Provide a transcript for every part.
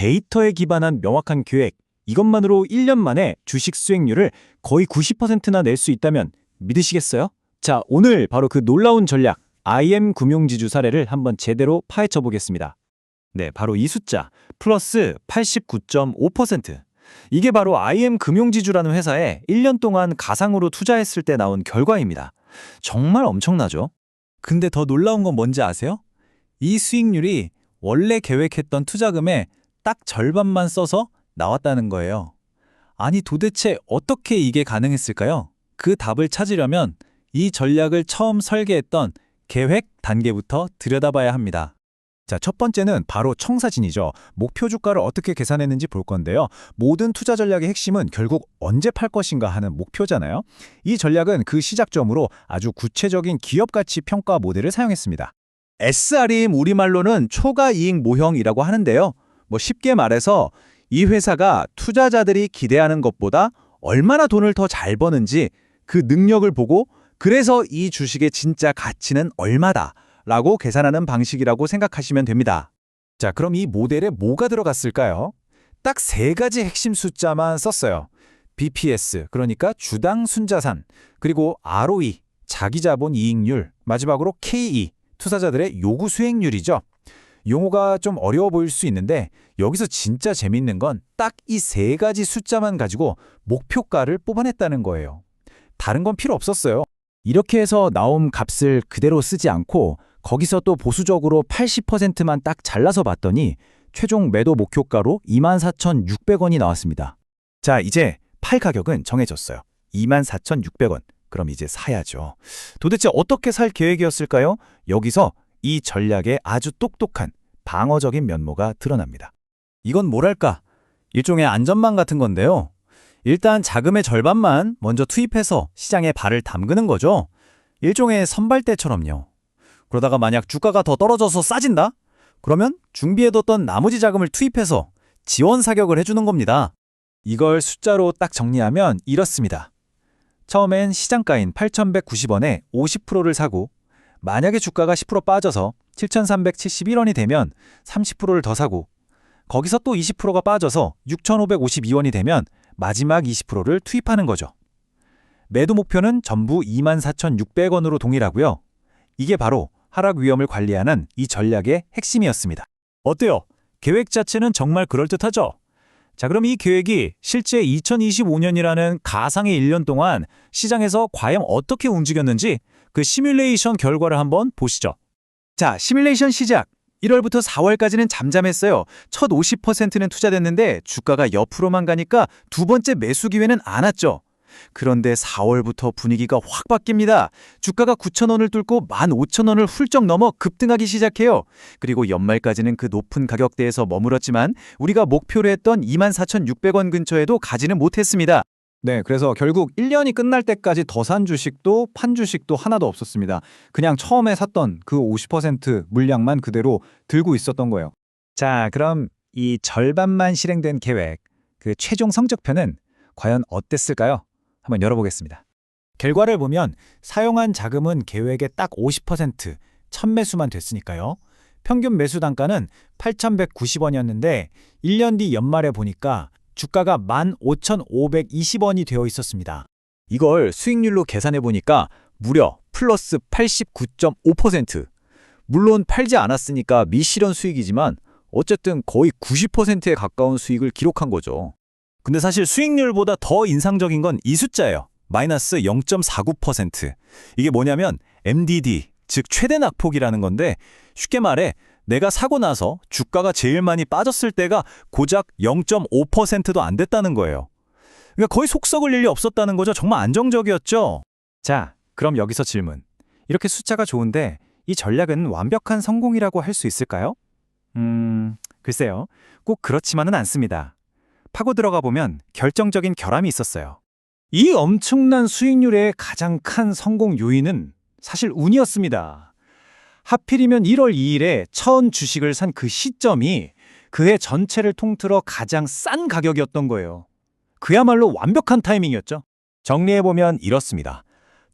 데이터에 기반한 명확한 계획, 이것만으로 1년 만에 주식 수익률을 거의 90%나 낼 수 있다면 믿으시겠어요? 자, 오늘 바로 그 놀라운 전략, IM 금융지주 사례를 한번 제대로 파헤쳐 보겠습니다. 네, 바로 이 숫자, 플러스 89.5%. 이게 바로 IM 금융지주라는 회사에 1년 동안 가상으로 투자했을 때 나온 결과입니다. 정말 엄청나죠? 근데 더 놀라운 건 뭔지 아세요? 이 수익률이 원래 계획했던 투자금의 딱 절반만 써서 나왔다는 거예요. 아니 도대체 어떻게 이게 가능했을까요? 그 답을 찾으려면 이 전략을 처음 설계했던 계획 단계부터 들여다봐야 합니다. 자, 첫 번째는 바로 청사진이죠. 목표 주가를 어떻게 계산했는지 볼 건데요. 모든 투자 전략의 핵심은 결국 언제 팔 것인가 하는 목표잖아요. 이 전략은 그 시작점으로 아주 구체적인 기업 가치 평가 모델을 사용했습니다. SRE임 우리말로는 초과 이익 모형이라고 하는데요. 쉽게 말해서 이 회사가 투자자들이 기대하는 것보다 얼마나 돈을 더 잘 버는지 그 능력을 보고 그래서 이 주식의 진짜 가치는 얼마다 라고 계산하는 방식이라고 생각하시면 됩니다. 자, 그럼 이 모델에 뭐가 들어갔을까요? 딱 3가지 핵심 숫자만 썼어요. BPS, 그러니까 주당 순자산, 그리고 ROE, 자기자본 이익률, 마지막으로 KE, 투자자들의 요구 수익률이죠. 용어가 좀 어려워 보일 수 있는데 여기서 진짜 재밌는 건 딱 이 3가지 숫자만 가지고 목표가를 뽑아냈다는 거예요. 다른 건 필요 없었어요. 이렇게 해서 나온 값을 그대로 쓰지 않고 거기서 또 보수적으로 80%만 딱 잘라서 봤더니 최종 매도 목표가로 24,600원이 나왔습니다. 자, 이제 팔 가격은 정해졌어요. 24,600원. 그럼 이제 사야죠. 도대체 어떻게 살 계획이었을까요? 여기서 이 전략의 아주 똑똑한 방어적인 면모가 드러납니다. 이건 뭐랄까? 일종의 안전망 같은 건데요. 일단 자금의 절반만 먼저 투입해서 시장에 발을 담그는 거죠. 일종의 선발대처럼요. 그러다가 만약 주가가 더 떨어져서 싸진다? 그러면 준비해뒀던 나머지 자금을 투입해서 지원 사격을 해주는 겁니다. 이걸 숫자로 딱 정리하면 이렇습니다. 처음엔 시장가인 8,190원에 50%를 사고 만약에 주가가 10% 빠져서 7,371원이 되면 30%를 더 사고 거기서 또 20%가 빠져서 6,552원이 되면 마지막 20%를 투입하는 거죠. 매도 목표는 전부 24,600원으로 동일하고요. 이게 바로 하락 위험을 관리하는 이 전략의 핵심이었습니다. 어때요? 계획 자체는 정말 그럴듯하죠? 자, 그럼 이 계획이 실제 2025년이라는 가상의 1년 동안 시장에서 과연 어떻게 움직였는지 그 시뮬레이션 결과를 한번 보시죠. 자, 시뮬레이션 시작! 1월부터 4월까지는 잠잠했어요. 첫 50%는 투자됐는데 주가가 옆으로만 가니까 두 번째 매수 기회는 안 왔죠. 그런데 4월부터 분위기가 확 바뀝니다. 주가가 9,000원을 뚫고 15,000원을 훌쩍 넘어 급등하기 시작해요. 그리고 연말까지는 그 높은 가격대에서 머물렀지만 우리가 목표로 했던 24,600원 근처에도 가지는 못했습니다. 네, 그래서 결국 1년이 끝날 때까지 더 산 주식도 판 주식도 하나도 없었습니다. 그냥 처음에 샀던 그 50% 물량만 그대로 들고 있었던 거예요. 자, 그럼 이 절반만 실행된 계획, 그 최종 성적표는 과연 어땠을까요? 한번 열어보겠습니다. 결과를 보면 사용한 자금은 계획의 딱 50%, 1000매수만 됐으니까요. 평균 매수 단가는 8,190원이었는데 1년 뒤 연말에 보니까 주가가 15,520원이 되어 있었습니다. 이걸 수익률로 계산해 보니까 무려 플러스 89.5%. 물론 팔지 않았으니까 미실현 수익이지만 어쨌든 거의 90%에 가까운 수익을 기록한 거죠. 근데 사실 수익률보다 더 인상적인 건 이 숫자예요. 마이너스 0.49%. 이게 뭐냐면 MDD, 즉 최대 낙폭이라는 건데 쉽게 말해 내가 사고 나서 주가가 제일 많이 빠졌을 때가 고작 0.5%도 안 됐다는 거예요. 그러니까 거의 속 썩을 일이 없었다는 거죠. 정말 안정적이었죠. 자, 그럼 여기서 질문. 이렇게 숫자가 좋은데 이 전략은 완벽한 성공이라고 할 수 있을까요? 글쎄요. 꼭 그렇지만은 않습니다. 파고 들어가 보면 결정적인 결함이 있었어요. 이 엄청난 수익률의 가장 큰 성공 요인은 사실 운이었습니다. 하필이면 1월 2일에 처음 주식을 산 그 시점이 그해 전체를 통틀어 가장 싼 가격이었던 거예요. 그야말로 완벽한 타이밍이었죠. 정리해보면 이렇습니다.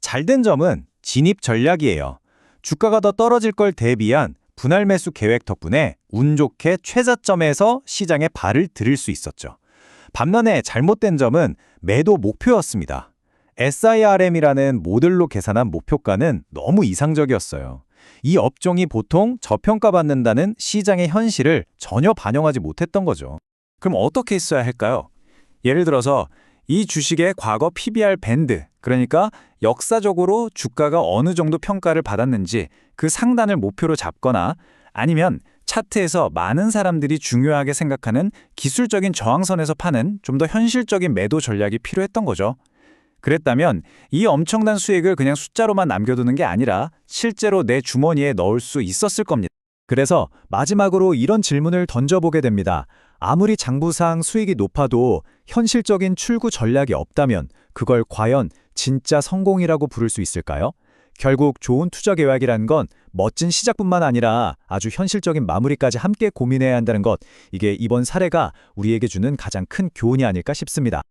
잘된 점은 진입 전략이에요. 주가가 더 떨어질 걸 대비한 분할 매수 계획 덕분에 운 좋게 최저점에서 시장에 발을 들일 수 있었죠. 반면에 잘못된 점은 매도 목표였습니다. SIRM이라는 모델로 계산한 목표가는 너무 이상적이었어요. 이 업종이 보통 저평가받는다는 시장의 현실을 전혀 반영하지 못했던 거죠. 그럼 어떻게 했어야 할까요? 예를 들어서 이 주식의 과거 PBR 밴드, 그러니까 역사적으로 주가가 어느 정도 평가를 받았는지 그 상단을 목표로 잡거나 아니면 차트에서 많은 사람들이 중요하게 생각하는 기술적인 저항선에서 파는 좀 더 현실적인 매도 전략이 필요했던 거죠. 그랬다면 이 엄청난 수익을 그냥 숫자로만 남겨두는 게 아니라 실제로 내 주머니에 넣을 수 있었을 겁니다. 그래서 마지막으로 이런 질문을 던져보게 됩니다. 아무리 장부상 수익이 높아도 현실적인 출구 전략이 없다면 그걸 과연 진짜 성공이라고 부를 수 있을까요? 결국 좋은 투자 계획이란 건 멋진 시작뿐만 아니라 아주 현실적인 마무리까지 함께 고민해야 한다는 것, 이게 이번 사례가 우리에게 주는 가장 큰 교훈이 아닐까 싶습니다.